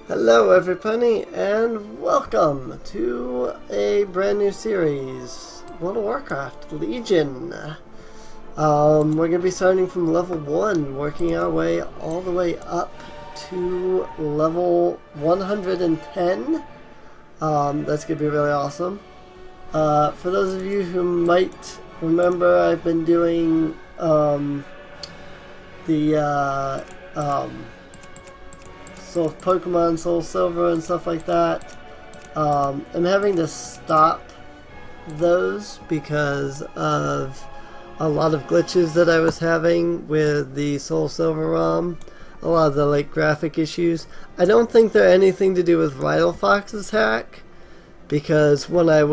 Hello everybody and welcome to a brand new series, World of Warcraft Legion. We're going to be starting from level 1, working our way all the way up to level 110. That's going to be really awesome. For those of you who might remember, I've been doing Soul Pokemon, Soul Silver, and stuff like that. I'm having to stop those because of a lot of glitches that I was having with the Soul Silver ROM. A lot of the graphic issues. I don't think they're anything to do with Vital Fox's hack, because when I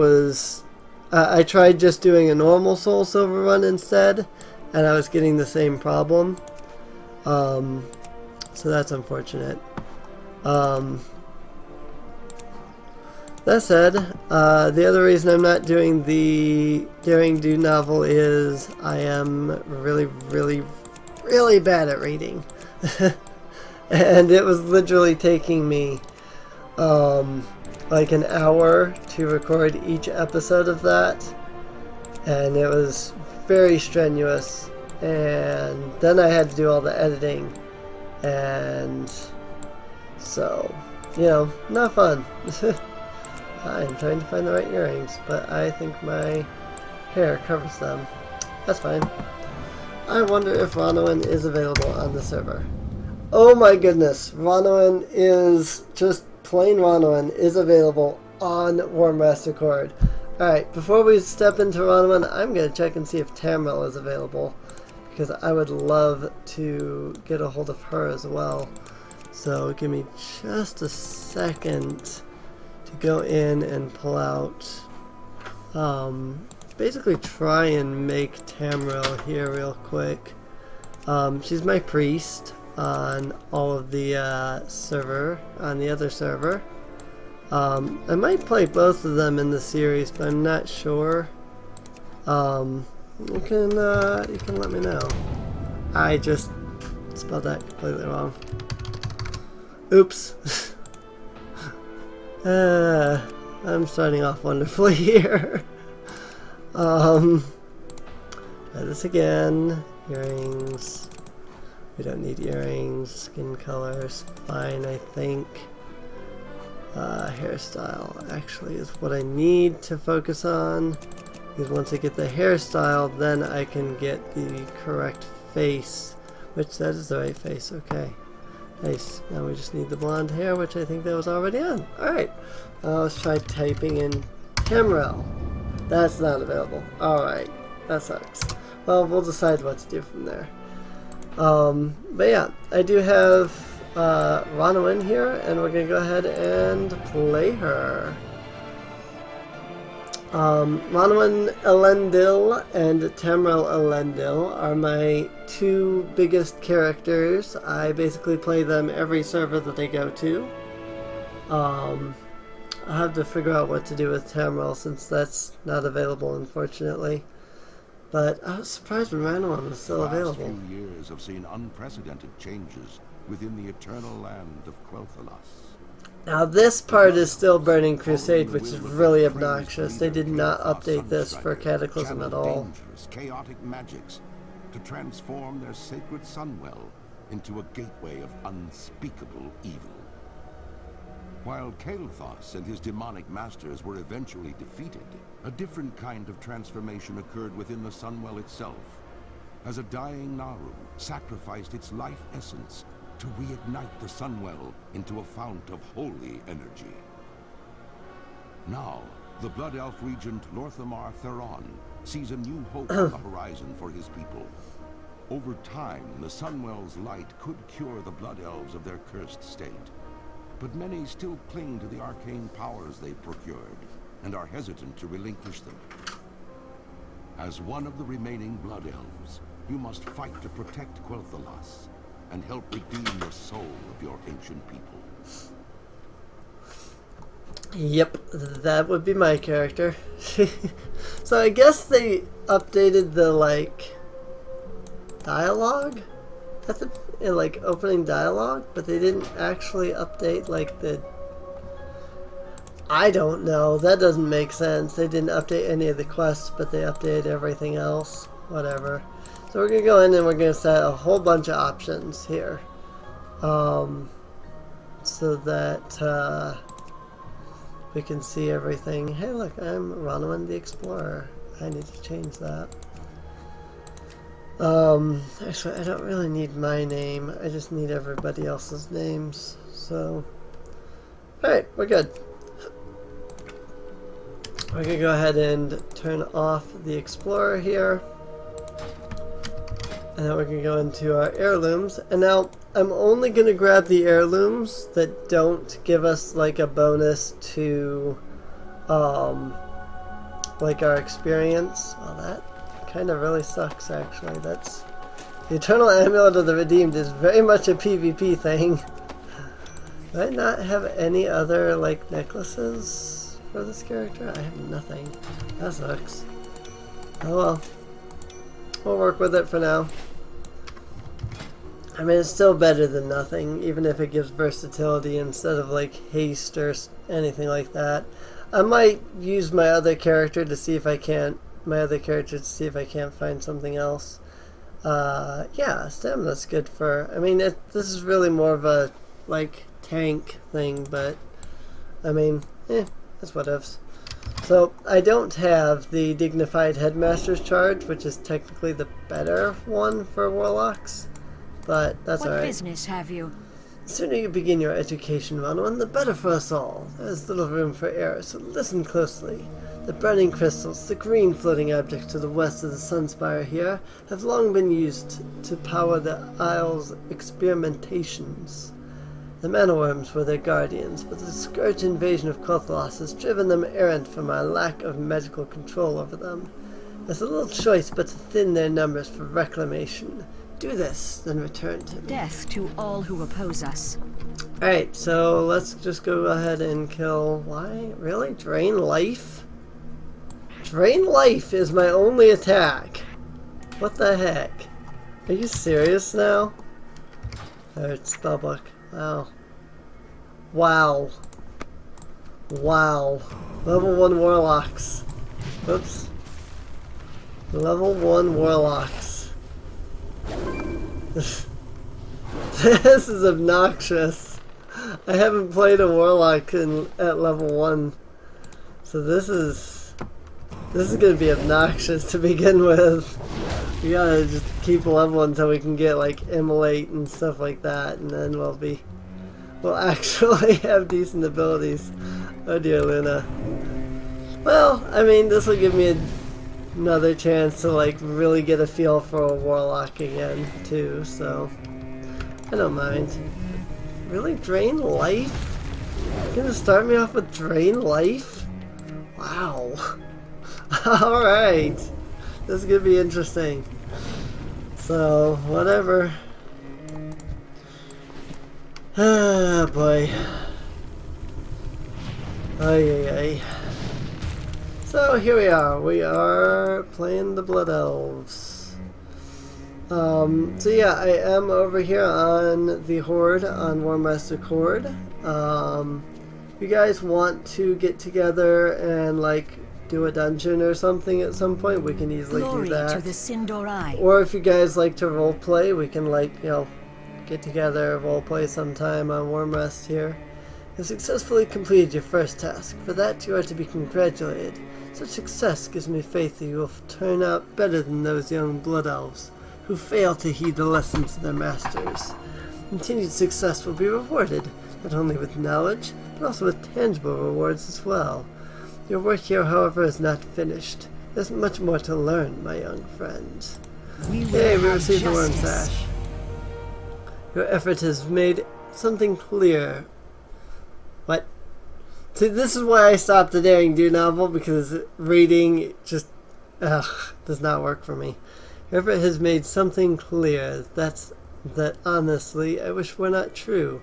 tried just doing a normal Soul Silver run instead, and I was getting the same problem. So that's unfortunate. That said, the other reason I'm not doing the Daring Do novel is I am really bad at reading. And it was literally taking me like an hour to record each episode of that, and it was very strenuous, and then I had to do all the editing, and so, you know, not fun. I'm trying to find the right earrings, but I think my hair covers them. That's fine. I wonder if Ronowin is available on the server. Oh my goodness, Ronowin is just plain Ronowin is available on Wyrmrest Accord. Alright, before we step into Ronowin, I'm going to check and see if Tamriel is available, because I would love to get a hold of her as well. So give me just a second to go in and pull out, basically try and make Tamriel here real quick. She's my priest on all of the on the other server. I might play both of them in the series, but I'm not sure. You can let me know. I just spelled that completely wrong. Oops. I'm starting off wonderfully here. Try this again. Earrings. We don't need earrings. Skin colors. Fine, I think. Hairstyle actually is what I need to focus on. Because once I get the hairstyle, then I can get the correct face. Which, that is the right face. Okay. Nice. Now we just need the blonde hair, which I think that was already on. Alright. Let's try typing in Tamriel. That's not available. Alright. That sucks. Well, we'll decide what to do from there. But yeah, I do have Ronowin here, and we're going to go ahead and play her. Ronowin Elendil and Tamriel Elendil are my two biggest characters. I basically play them every server that they go to. I'll have to figure out what to do with Tamriel, since that's not available, unfortunately. But I was surprised when Ronowin was still available. The last few years have seen unprecedented changes within the eternal land of Quel'Thalas. Now this part is still Burning Crusade, which is really obnoxious. They did not update this for Cataclysm at all. Dangerous, chaotic magics to transform their sacred Sunwell into a gateway of unspeakable evil. While Kael'thas and his demonic masters were eventually defeated, a different kind of transformation occurred within the Sunwell itself, as a dying Naru sacrificed its life essence to reignite the Sunwell into a fount of holy energy. Now, the Blood Elf regent Lorthamar Theron sees a new hope on the horizon for his people. Over time, the Sunwell's light could cure the Blood Elves of their cursed state, but many still cling to the arcane powers they've procured and are hesitant to relinquish them. As one of the remaining Blood Elves, you must fight to protect Quel'Thalas and help redeem the soul of your ancient people. Yep, that would be my character. So I guess they updated the, dialogue? in like opening dialogue, but they didn't actually update like the... I don't know. That doesn't make sense. They didn't update any of the quests, but they updated everything else. Whatever. So we're going to go in and we're going to set a whole bunch of options here. So that we can see everything. Hey look, I'm Ronwin the Explorer. I need to change that. Actually, I don't really need my name. I just need everybody else's names. So, alright, we're good. We're going to go ahead and turn off the Explorer here. And then we're going to go into our heirlooms. And now, I'm only going to grab the heirlooms that don't give us like a bonus to like our experience. Well, that kind of really sucks actually. That's the Eternal Amulet of the Redeemed is very much a PvP thing. Do I not have any other like necklaces for this character? I have nothing. That sucks. Oh well. We'll work with it for now. I mean, it's still better than nothing, even if it gives versatility instead of like haste or anything like that. I might use my other character to see if I can't find something else. Yeah, stamina's good for. I mean, this is really more of a like tank thing, but I mean, that's whatevs. So I don't have the Dignified Headmaster's Charge, which is technically the better one for warlocks. But that's alright. What business have you? The sooner you begin your education, Ronwin, the better for us all. There's little room for error, so listen closely. The burning crystals, the green floating objects to the west of the Sunspire here, have long been used to power the Isle's experimentations. The Manoworms were their guardians, but the scourge invasion of Kothalos has driven them errant from our lack of magical control over them. There's a little choice but to thin their numbers for reclamation. Do this, then return to me. Death to all who oppose us. Alright, so let's just go ahead and kill... Why? Really? Drain life? Drain life is my only attack. What the heck? Are you serious now? Alright, spellbook. Wow. Wow. Wow. Level 1 warlocks. Oops. Level 1 warlocks. This is obnoxious. I haven't played a warlock at level 1. So this is gonna be obnoxious to begin with. We gotta just keep level until we can get like immolate and stuff like that, and then we'll actually have decent abilities. Oh dear, Luna. Well, I mean, this will give me another chance to like really get a feel for a warlock again too, so I don't mind. Really? Drain life? You're gonna start me off with drain life? Wow. Alright. This is gonna be interesting. So, whatever. Ah, boy. Ay, ay, ay. So here we are. We are playing the Blood Elves. So yeah, I am over here on the Horde on Wyrmrest Accord. If you guys want to get together and like do a dungeon or something at some point, we can easily Glory do that. to the Sindorai. Or if you guys like to roleplay, we can like, you know, get together, roleplay sometime on Wyrmrest here. You successfully completed your first task. For that, you are to be congratulated. Such success gives me faith that you will turn out better than those young Blood Elves who fail to heed the lessons of their masters. Continued success will be rewarded, not only with knowledge, but also with tangible rewards as well. Your work here, however, is not finished. There's much more to learn, my young friends. Hey, we received the Worm Sash. Your effort has made something clear. What? See, this is why I stopped the Daring Do novel, because reading just does not work for me. Your effort has made something clear. That honestly, I wish were not true.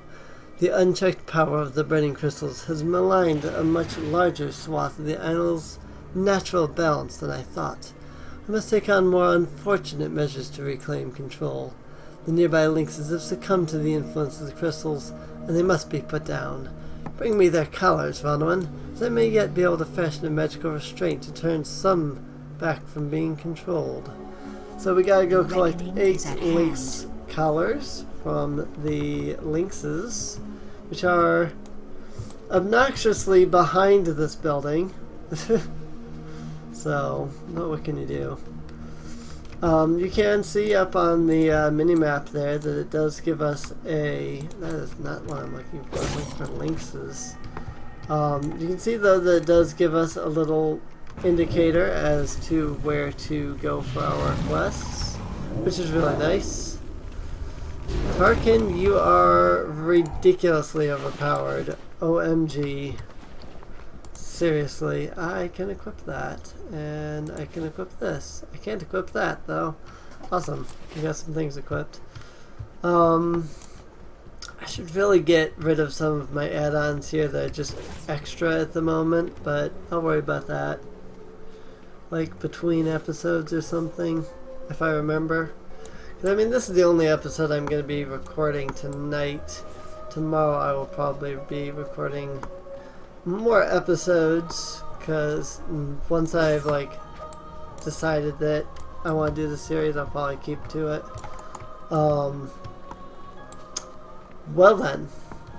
The unchecked power of the burning crystals has maligned a much larger swath of the Isle's natural balance than I thought. I must take on more unfortunate measures to reclaim control. The nearby lynxes have succumbed to the influence of the crystals, and they must be put down. Bring me their collars, Vonwin, so I may yet be able to fashion a magical restraint to turn some back from being controlled. So we gotta go collect 8 lynx collars from the lynxes, which are obnoxiously behind this building. So, what can you do? You can see up on the mini-map there that it does give us a... That is not what I'm looking for. I'm looking for lynxes. You can see though that it does give us a little indicator as to where to go for our quests, which is really nice. Tarkin, you are ridiculously overpowered. OMG. Seriously, I can equip that, and I can equip this. I can't equip that, though. Awesome. We got some things equipped. I should really get rid of some of my add-ons here that are just extra at the moment, but I'll worry about that. Like between episodes or something, if I remember. 'Cause, I mean, this is the only episode I'm going to be recording tonight. Tomorrow I will probably be recording more episodes, because once I've like decided that I want to do the series, I'll probably keep to it. Well then,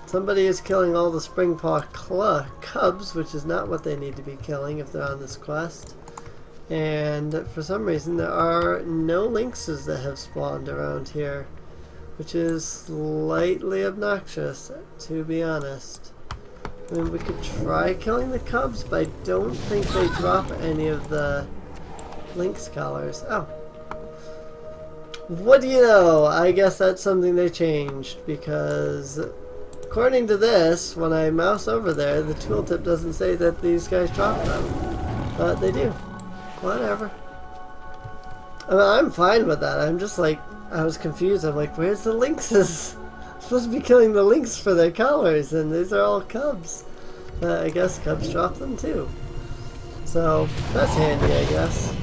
somebody is killing all the Springpaw cubs, which is not what they need to be killing if they're on this quest. And for some reason there are no lynxes that have spawned around here, which is slightly obnoxious, to be honest. I mean, we could try killing the cubs, but I don't think they drop any of the lynx collars. Oh. What do you know? I guess that's something they changed, because according to this, when I mouse over there, the tooltip doesn't say that these guys drop them. But they do. Whatever. I mean, I'm fine with that. I'm just like, I was confused. I'm like, where's the lynxes? I'm supposed to be killing the lynx for their collars, and these are all cubs. But I guess cubs drop them too. So, that's handy, I guess.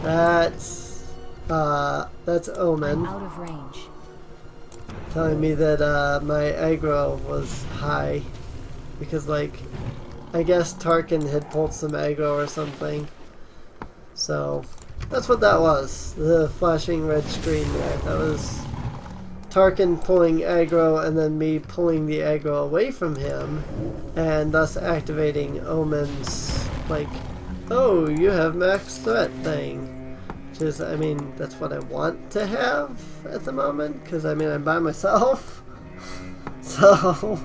That's Omen. I'm out of range. Telling me that my aggro was high. Because, like, I guess Tarkin had pulled some aggro or something. So, that's what that was. The flashing red screen there. That was Tarkin pulling aggro and then me pulling the aggro away from him. And thus activating Omen's, like, oh, you have max threat thing. Which is, I mean, that's what I want to have at the moment. Because, I mean, I'm by myself. So,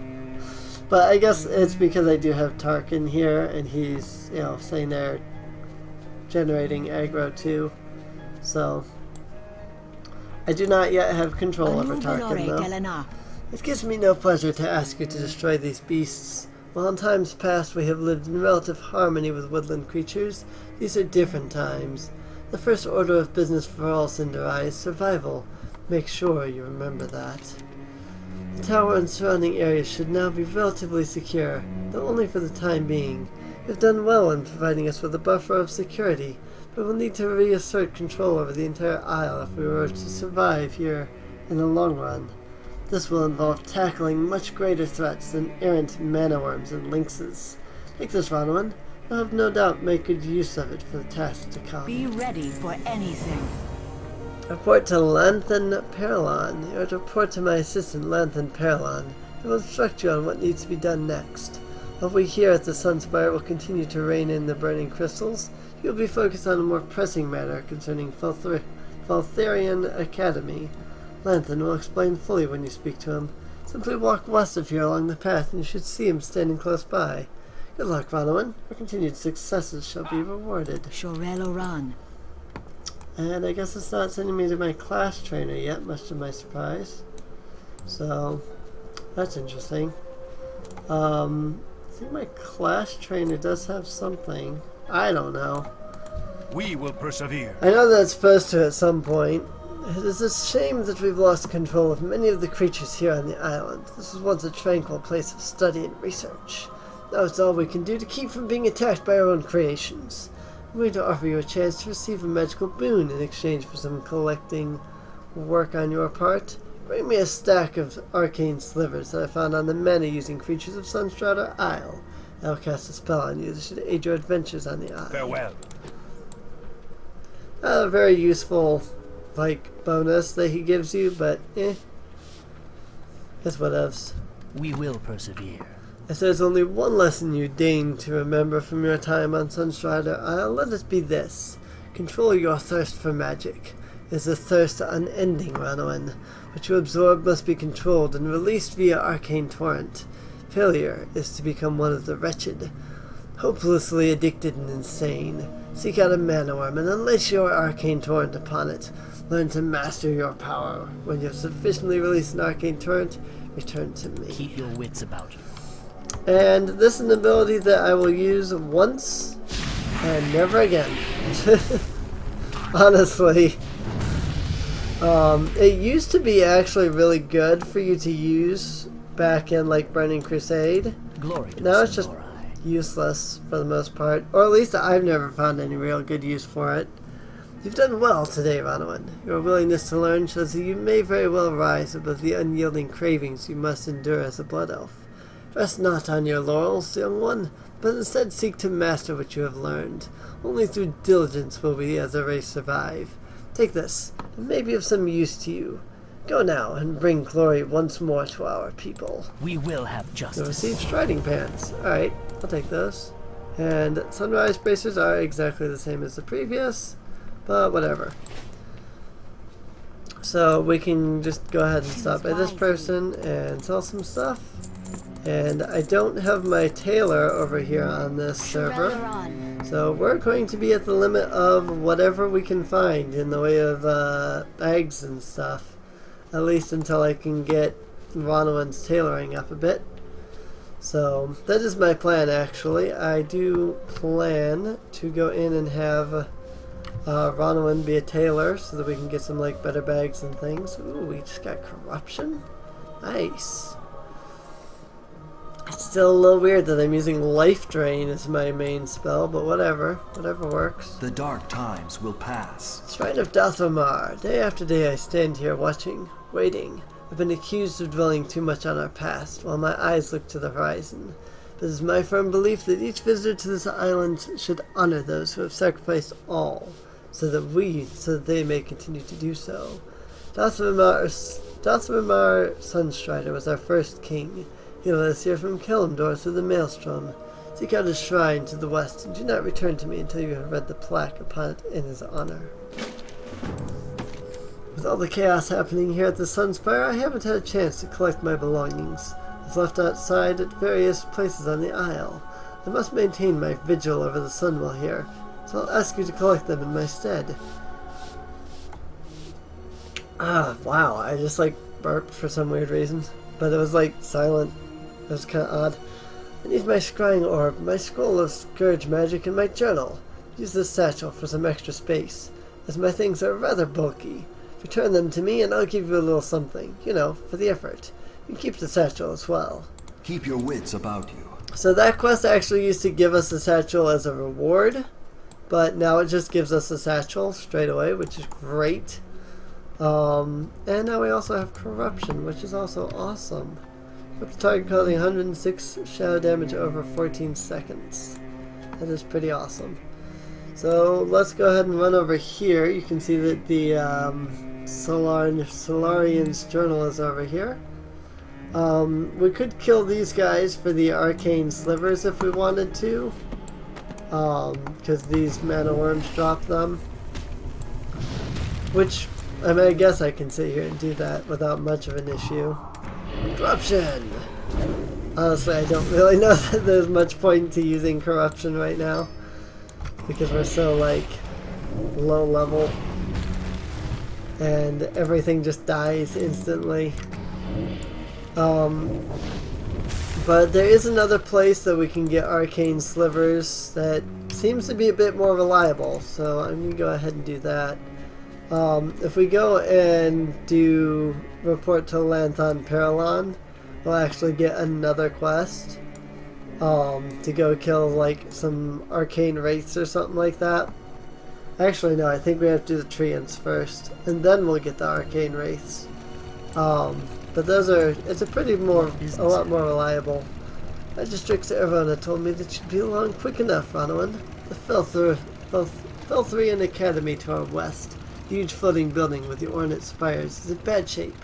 but I guess it's because I do have Tarkin here. And he's, you know, saying they're generating aggro too. So I do not yet have control over Tarkin, though. It gives me no pleasure to ask you to destroy these beasts. While in times past we have lived in relative harmony with woodland creatures, these are different times. The first order of business for all Cinderai is survival. Make sure you remember that. The tower and surrounding areas should now be relatively secure, though only for the time being. You've done well in providing us with a buffer of security, but we'll need to reassert control over the entire isle if we were to survive here in the long run. This will involve tackling much greater threats than errant mana worms and lynxes. Take this, Ronwin. You'll have no doubt make good use of it for the task to come. Be ready for anything. Report to Lanthan Perlon. You are to report to my assistant, Lanthan Perlon. He will instruct you on what needs to be done next. While we here at the Sunspire will continue to rein in the burning crystals, you will be focused on a more pressing matter concerning Faltharian Academy. Lanthan will explain fully when you speak to him. Simply walk west of here along the path and you should see him standing close by. Good luck, Ronowin. Your continued successes shall be rewarded. Shorel Oran. And I guess it's not sending me to my class trainer yet, much to my surprise. So, that's interesting. I think my class trainer does have something. I don't know. We will persevere. I know that's supposed to at some point. It is a shame that we've lost control of many of the creatures here on the island. This was once a tranquil place of study and research. Now it's all we can do to keep from being attacked by our own creations. I'm going to offer you a chance to receive a magical boon in exchange for some collecting work on your part. Bring me a stack of arcane slivers that I found on the mana-using creatures of Sunstrider Isle. I'll cast a spell on you that should aid your adventures on the isle. Farewell. A very useful, like, bonus that he gives you, but That's whatevs. We will persevere. If there's only one lesson you deign to remember from your time on Sunstrider Isle, let it be this. Control your thirst for magic. It is a thirst unending, Ranowin. What you absorb must be controlled and released via arcane torrent. Failure is to become one of the wretched, hopelessly addicted and insane. Seek out a mana worm and unleash your arcane torrent upon it. Learn to master your power. When you have sufficiently released an arcane torrent, return to me. Keep your wits about you. And this is an ability that I will use once and never again. Honestly. It used to be actually really good for you to use back in like Burning Crusade. Glory to Now it's just Samurai. useless for the most part. Or at least I've never found any real good use for it. You've done well today, Ranowin. Your willingness to learn shows that you may very well rise above the unyielding cravings you must endure as a Blood Elf. Rest not on your laurels, young one, but instead seek to master what you have learned. Only through diligence will we as a race survive. Take this, it may be of some use to you. Go now and bring glory once more to our people. We will have You'll justice. receive striding pants. Alright, I'll take those. And sunrise bracers are exactly the same as the previous, but whatever. So we can just go ahead and stop by this person and sell some stuff. And I don't have my tailor over here on this server. So we're going to be at the limit of whatever we can find in the way of bags and stuff. At least until I can get Ranowin's tailoring up a bit. So that is my plan actually. I do plan to go in and have Ranowin be a tailor so that we can get some like better bags and things. Ooh, we just got corruption. Nice. It's still a little weird that I'm using Life Drain as my main spell, but whatever. Whatever works. The dark times will pass. Shrine of Dathomar. Day after day I stand here watching, waiting. I've been accused of dwelling too much on our past, while my eyes look to the horizon. But it is my firm belief that each visitor to this island should honor those who have sacrificed all, so that they may continue to do so. Dathomar Sunstrider was our first king. He led us here from Kalimdor through the Maelstrom. Seek out his shrine to the west, and do not return to me until you have read the plaque upon it in his honor. With all the chaos happening here at the Sunspire, I haven't had a chance to collect my belongings. I've left outside at various places on the isle. I must maintain my vigil over the sun while here, so I'll ask you to collect them in my stead. Ah, wow, I just like burped for some weird reason, but it was like silent. It was kind of odd. I need my scrying orb, my scroll of scourge magic, and my journal. Use this satchel for some extra space, as my things are rather bulky. Return them to me and I'll give you a little something, you know, for the effort. You can keep the satchel as well. Keep your wits about you. So that quest actually used to give us the satchel as a reward, but now it just gives us the satchel straight away, which is great. And now we also have corruption, which is also awesome. With the target causing 106 shadow damage over 14 seconds. That is pretty awesome. So let's go ahead and run over here. You can see that the Solarian's journal is over here. We could kill these guys for the arcane slivers if we wanted to, because these mana worms drop them. Which, I mean, I guess I can sit here and do that without much of an issue. Corruption! Honestly, I don't really know that there's much point to using corruption right now, because we're so, like, low level, and everything just dies instantly. But there is another place that we can get arcane slivers that seems to be a bit more reliable, so I'm going to go ahead and do that. If we go and do report to Lanthon Paralon, we'll actually get another quest to go kill like some arcane wraiths or something like that. Actually, no, I think we have to do the treants first, and then we'll get the arcane wraiths. But those are, it's a lot more reliable. Magistrix Ervona told me that you'd be along quick enough, Ronowin. The Felthrian Academy to our west, the huge floating building with the ornate spires, is in bad shape.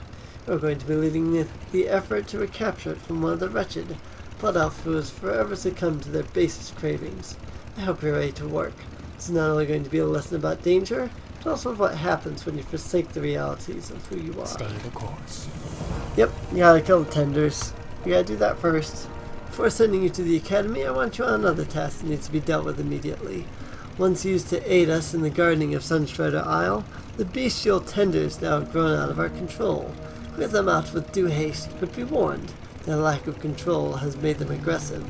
We're going to be leading the effort to recapture it from one of the wretched Blood Elf who has forever succumbed to their basest cravings. I hope you're ready to work. It's not only going to be a lesson about danger, but also of what happens when you forsake the realities of who you are. Stay the course. Yep, you gotta kill the tenders. You gotta do that first. Before sending you to the academy, I want you on another task that needs to be dealt with immediately. Once used to aid us in the guarding of Sunstrider Isle, the bestial tenders now have grown out of our control. Clear them out with due haste, but be warned, their lack of control has made them aggressive.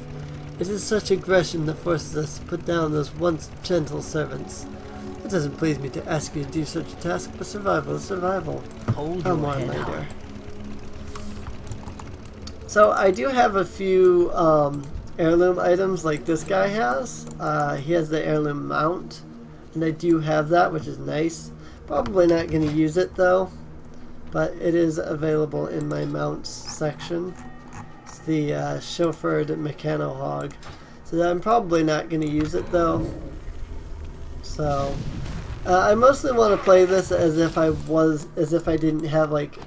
It is such aggression that forces us to put down those once gentle servants. It doesn't please me to ask you to do such a task, but survival is survival. Hold Come your on head later. high. So I do have a few heirloom items like this guy has. He has the heirloom mount, and I do have that, which is nice. Probably not going to use it though, but it is available in my mounts section. It's the chauffeured mechano hog. So I'm probably not going to use it though. So I mostly want to play this as if I didn't have like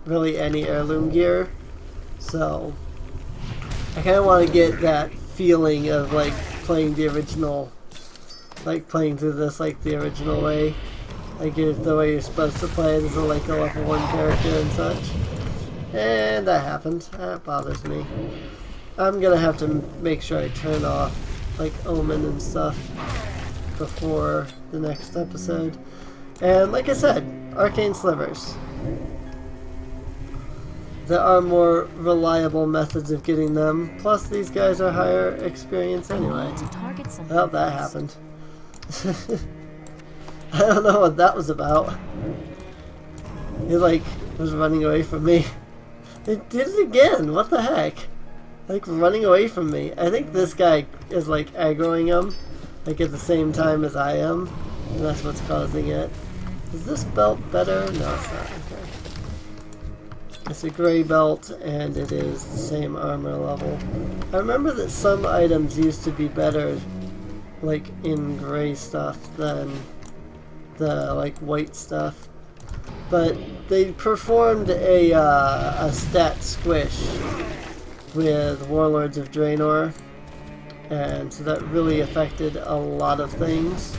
really any heirloom gear. So I kind of want to get that feeling of like playing the original, like playing through this like the original way, like the way you're supposed to play it as a level 1 character and such. And that happened. That bothers me. I'm gonna have to make sure I turn off like Omen and stuff before the next episode. And like I said, arcane slivers. There are more reliable methods of getting them. Plus, these guys are higher experience anyway. To target something Oh, that happened. I don't know what that was about. He like was running away from me. It did it again. What the heck? Like running away from me. I think this guy is like aggroing him, like at the same time as I am, and that's what's causing it. Is this belt better? No, it's not. Okay. It's a gray belt, and it is the same armor level. I remember that some items used to be better, like in gray stuff, than the like white stuff. But they performed a stat squish with Warlords of Draenor, and so that really affected a lot of things.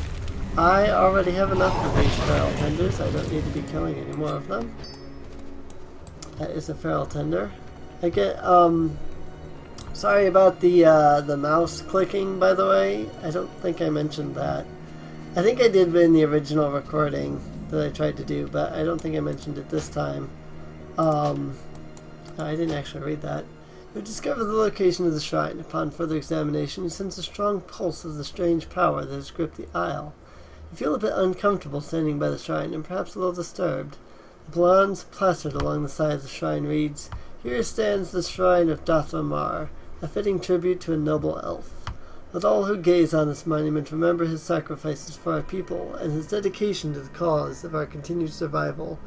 I already have enough of these feral tenders. I don't need to be killing any more of them. That is a feral tender. I get, sorry about the mouse clicking, by the way. I don't think I mentioned that. I think I did in the original recording that I tried to do, but I don't think I mentioned it this time. I didn't actually read that. You discover the location of the shrine. Upon further examination, you sense a strong pulse of the strange power that has gripped the isle. You feel a bit uncomfortable standing by the shrine, and perhaps a little disturbed. The bronze plastered along the side of the shrine reads, "Here stands the shrine of Dathomar, a fitting tribute to a noble elf. Let all who gaze on this monument remember his sacrifices for our people and his dedication to the cause of our continued survival.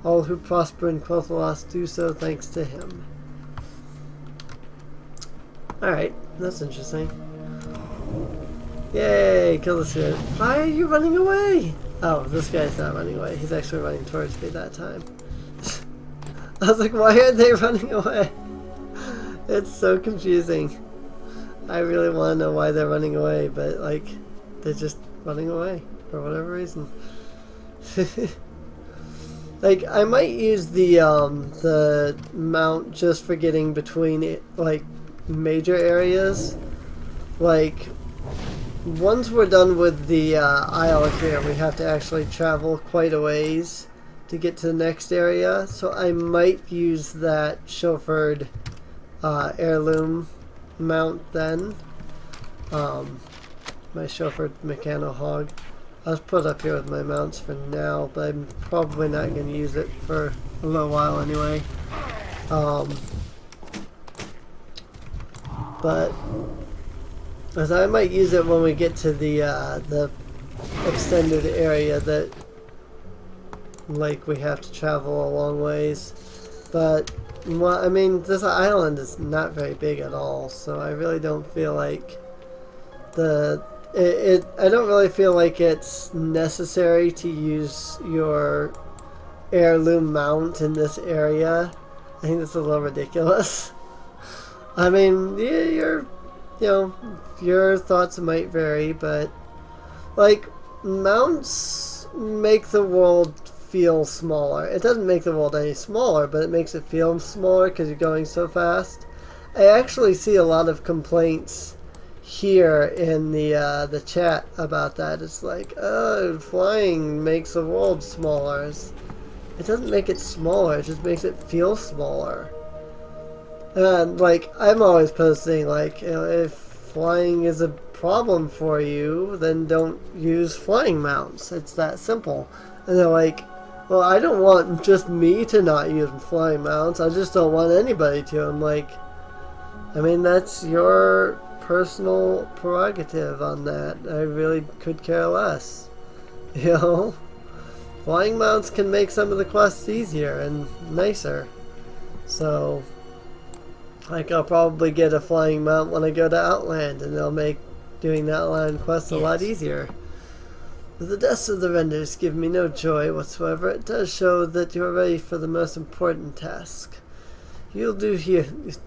All who prosper in Quel'Thalas do so thanks to him." Alright, that's interesting. Yay, kill the spirit. Why are you running away? Oh, this guy's not running away. He's actually running towards me that time. I was like, why are they running away? It's so confusing. I really want to know why they're running away, but like, they're just running away for whatever reason. Like, I might use the mount just for getting between it, like major areas. Like, once we're done with the isle here, we have to actually travel quite a ways to get to the next area. So I might use that chauffeured heirloom mount then. My chauffeured mechano hog. I'll just put it up here with my mounts for now, but I'm probably not going to use it for a little while anyway. But as I might use it when we get to the extended area that like we have to travel a long ways. But well, I mean, this island is not very big at all, so I really don't feel like I don't really feel like it's necessary to use your heirloom mount in this area. I think that's a little ridiculous. I mean, yeah, your thoughts might vary, but like mounts make the world feel smaller. It doesn't make the world any smaller, but it makes it feel smaller because you're going so fast. I actually see a lot of complaints here in the chat about that. It's like, oh, flying makes the world smaller. It doesn't make it smaller, it just makes it feel smaller. And like, I'm always posting like, if flying is a problem for you, then don't use flying mounts. It's that simple. And they're like, well, I don't want just me to not use flying mounts, I just don't want anybody to. I'm like, I mean, that's your personal prerogative on that. I really could care less. You know? Flying mounts can make some of the quests easier and nicer. So, like, I'll probably get a flying mount when I go to Outland, and it'll make doing the Outland quest a lot easier. The deaths of the renders give me no joy whatsoever. It does show that you are ready for the most important task. The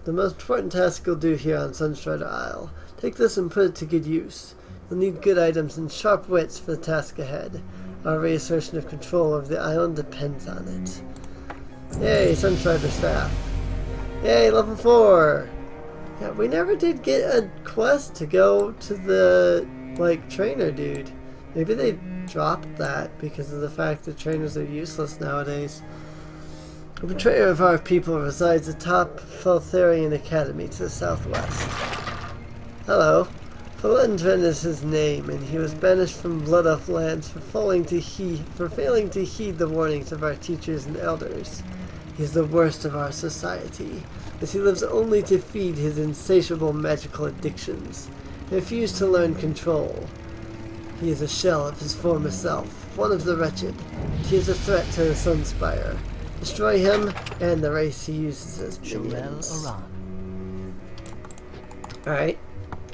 most important task you'll do here on Sunstrider Isle. Take this and put it to good use. You'll need good items and sharp wits for the task ahead. Our reassertion of control over the island depends on it. Yay, Sunstrider staff. Yay, level 4! Yeah, we never did get a quest to go to the, like, trainer dude. Maybe they dropped that because of the fact that trainers are useless nowadays. The betrayer of our people resides atop Feltharian Academy to the southwest. Hello. Felendren is his name, and he was banished from Blood Elf lands for failing to heed the warnings of our teachers and elders. He is the worst of our society, as he lives only to feed his insatiable magical addictions. He refused to learn control. He is a shell of his former self, one of the wretched. He is a threat to the Sunspire. Destroy him and the race he uses as minions. Alright,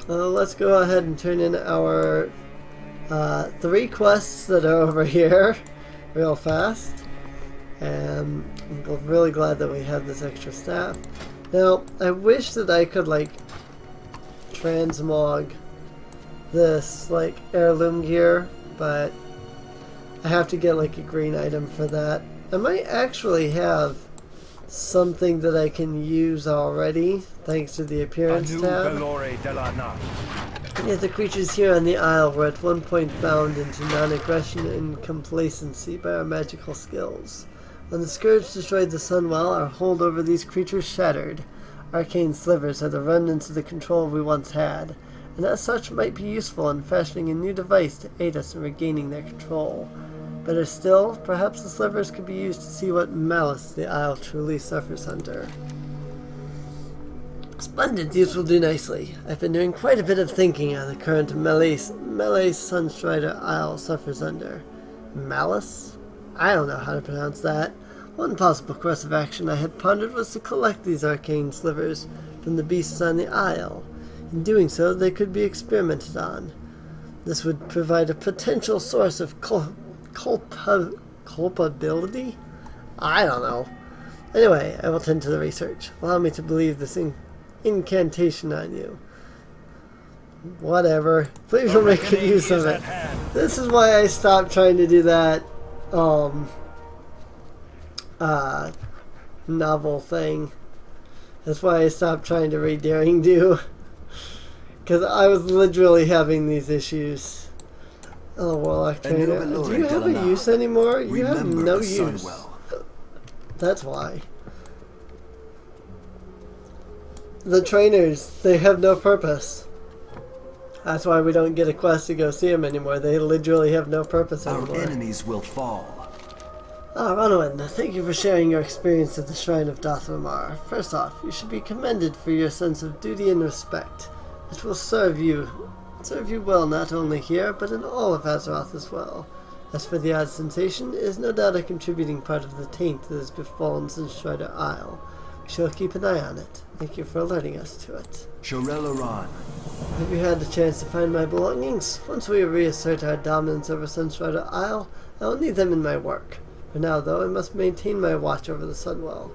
let's go ahead and turn in our 3 quests that are over here real fast. And I'm really glad that we have this extra staff. Now, I wish that I could, like, transmog this, like, heirloom gear, but I have to get, like, a green item for that. I might actually have something that I can use already, thanks to the appearance tab. Yet the creatures here on the Isle were at one point bound into non-aggression and complacency by our magical skills. When the Scourge destroyed the Sunwell, our hold over these creatures shattered. Arcane slivers are the remnants of the control we once had, and as such might be useful in fashioning a new device to aid us in regaining their control. Better still, perhaps the slivers could be used to see what malice the Isle truly suffers under. Splendid, these will do nicely. I've been doing quite a bit of thinking on the current melee Sunstrider Isle suffers under. Malice? I don't know how to pronounce that. One possible course of action I had pondered was to collect these arcane slivers from the beasts on the Isle. In doing so, they could be experimented on. This would provide a potential source of culpability? I don't know. Anyway, I will tend to the research. Allow me to believe this incantation on you. Whatever. Please don't make good use of it. This is why I stopped trying to do that novel thing. That's why I stopped trying to read Daring Do. Because I was literally having these issues. Oh, Warlock Trainer. Do you have a use anymore? You have no use. That's why. The trainers, they have no purpose. That's why we don't get a quest to go see them anymore. They literally have no purpose anymore. Our enemies will fall. Ah, Ronowin, thank you for sharing your experience at the Shrine of Dothramar. First off, you should be commended for your sense of duty and respect. It will serve you serve you well not only here, but in all of Azeroth as well. As for the odd sensation, it is no doubt a contributing part of the taint that has befallen Sunstrider Isle. We shall keep an eye on it. Thank you for alerting us to it. Shorel Aran. Have you had the chance to find my belongings? Once we reassert our dominance over Sunstrider Isle, I will need them in my work. For now, though, I must maintain my watch over the Sunwell,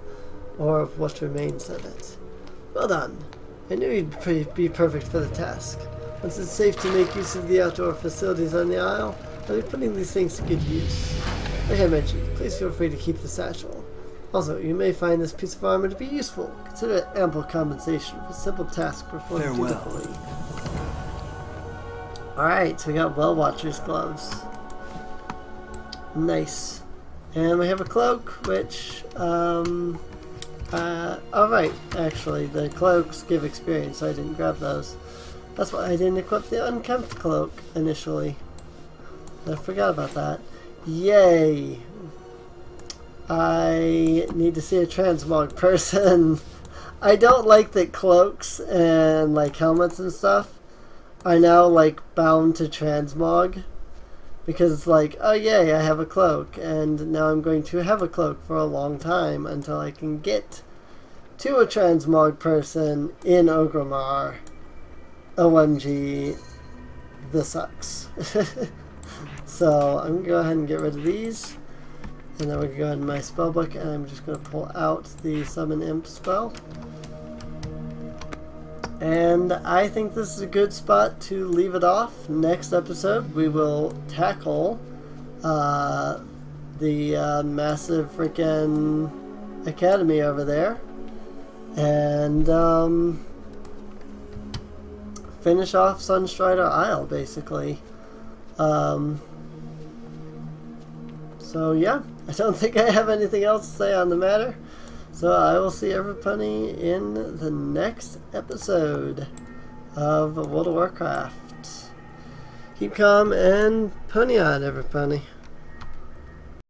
or what remains of it. Well done. I knew you'd be perfect for the task. Once it's safe to make use of the outdoor facilities on the Isle, I'll be putting these things to good use. Like I mentioned, please feel free to keep the satchel. Also, you may find this piece of armor to be useful. Consider it ample compensation for a simple task performed dutifully. Alright, so we got Well Watcher's gloves. Nice. And we have a cloak, which, oh right, actually, the cloaks give experience, so I didn't grab those. That's why I didn't equip the unkempt cloak initially. I forgot about that. Yay! I need to see a transmog person. I don't like that cloaks and like helmets and stuff are now like bound to transmog, because it's like, oh yay, I have a cloak, and now I'm going to have a cloak for a long time until I can get to a transmog person in Orgrimmar. OMG, this sucks. So I'm going to go ahead and get rid of these. And then we're going to go into my spellbook, and I'm just going to pull out the Summon Imp spell. And I think this is a good spot to leave it off. Next episode, we will tackle the massive freaking academy over there. And finish off Sunstrider Isle, basically. So yeah, I don't think I have anything else to say on the matter. So I will see everybody in the next episode of World of Warcraft. Keep calm and pony on, everybody.